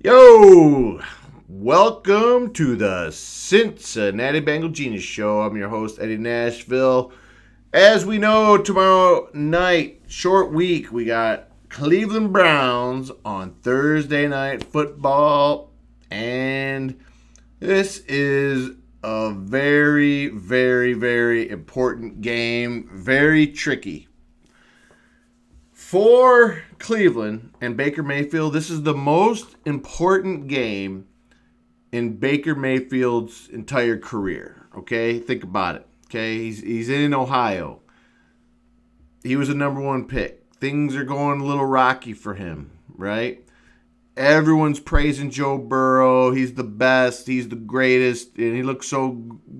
Yo, welcome to the Cincinnati Bengals Genius Show. I'm your host, Eddie Nashville. As we know, tomorrow night, short week, we got Cleveland Browns on Thursday Night Football. And this is a very, very, very important game. Very tricky. For Cleveland and Baker Mayfield, this is the most important game in Baker Mayfield's entire career. Okay, think about it. Okay, he's in Ohio. He was a number one pick. Things are going a little rocky for him, right? Everyone's praising Joe Burrow. He's the best. He's the greatest. And he looked so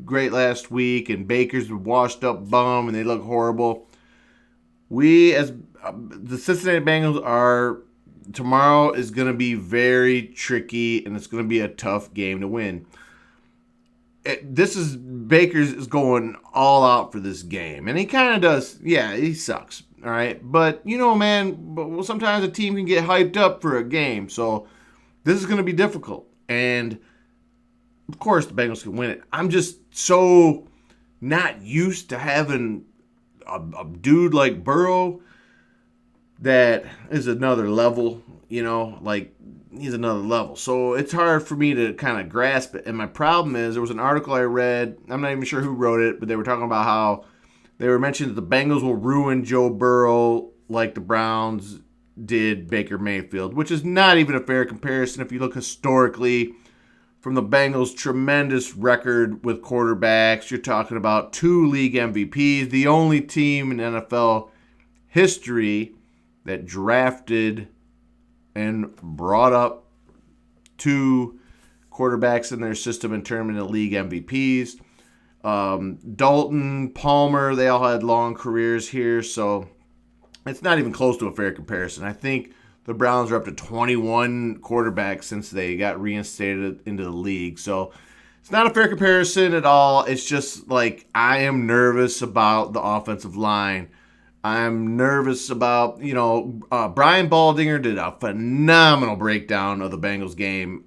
great last week. And Baker's a washed up bum and they look horrible. We, as the Cincinnati Bengals, tomorrow is going to be very tricky and it's going to be a tough game to win. Baker's is going all out for this game. And he kind of does. Yeah, he sucks. All right. But, man, sometimes a team can get hyped up for a game. So this is going to be difficult. And, of course, the Bengals can win it. I'm just so not used to having a dude like Burrow that is another level, he's another level. So it's hard for me to kind of grasp it. And my problem is there was an article I read, I'm not even sure who wrote it, but they were talking about how they were mentioning that the Bengals will ruin Joe Burrow like the Browns did Baker Mayfield, which is not even a fair comparison if you look historically from the Bengals' tremendous record with quarterbacks. You're talking about 2 league MVPs, the only team in NFL history that drafted and brought up 2 quarterbacks in their system and turned them into league MVPs. Dalton, Palmer, they all had long careers here, so it's not even close to a fair comparison. I think the Browns are up to 21 quarterbacks since they got reinstated into the league. So it's not a fair comparison at all. It's just like I am nervous about the offensive line. I'm nervous about, Brian Baldinger did a phenomenal breakdown of the Bengals game.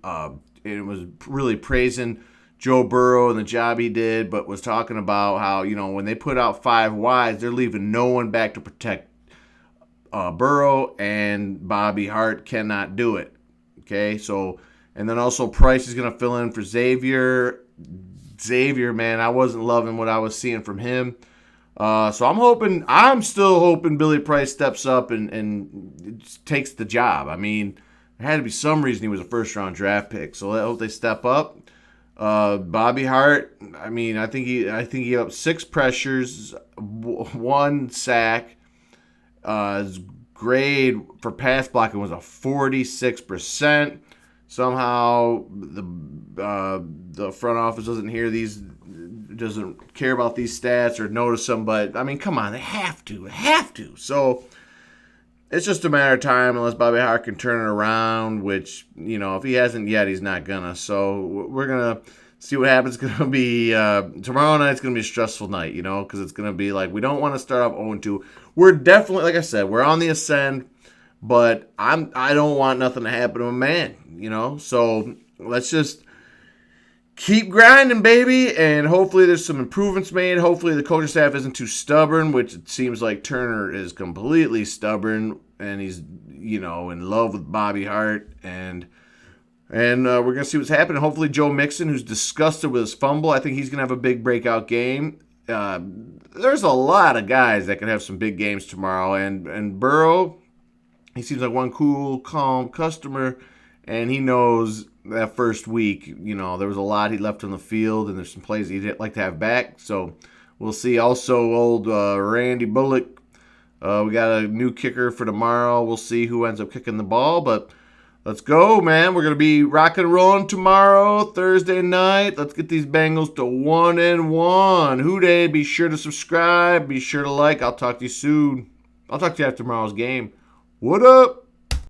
It was really praising Joe Burrow and the job he did, but was talking about how, when they put out 5 wides, they're leaving no one back to protect Burrow, and Bobby Hart cannot do it. Okay, so, and then also Price is going to fill in for Xavier. Xavier, man, I wasn't loving what I was seeing from him. So I'm still hoping Billy Price steps up and takes the job. I mean, there had to be some reason he was a first-round draft pick, so I hope they step up. Bobby Hart, I think he had up 6 pressures, 1 sack. His grade for pass blocking was a 46%. Somehow the front office doesn't care about these stats or notice them. But come on, they have to. So it's just a matter of time unless Bobby Hart can turn it around. Which if he hasn't yet, he's not gonna. So we're gonna see what happens. It's going to be tomorrow night's going to be a stressful night, because it's going to be like we don't want to start off 0-2. We're definitely, like I said, we're on the ascend, but I don't want nothing to happen to a man, So let's just keep grinding, baby, and hopefully there's some improvements made. Hopefully the coaching staff isn't too stubborn, which it seems like Turner is completely stubborn, and he's, in love with Bobby Hart, and we're going to see what's happening. Hopefully Joe Mixon, who's disgusted with his fumble, I think he's going to have a big breakout game. There's a lot of guys that can have some big games tomorrow. And Burrow, he seems like one cool, calm customer, and he knows that first week, there was a lot he left on the field, and there's some plays he'd like to have back. So we'll see. Also, old Randy Bullock, we got a new kicker for tomorrow. We'll see who ends up kicking the ball, but let's go, man. We're going to be rocking and rolling tomorrow, Thursday night. Let's get these Bengals to 1-1. Who dey? Be sure to subscribe. Be sure to like. I'll talk to you soon. I'll talk to you after tomorrow's game. What up?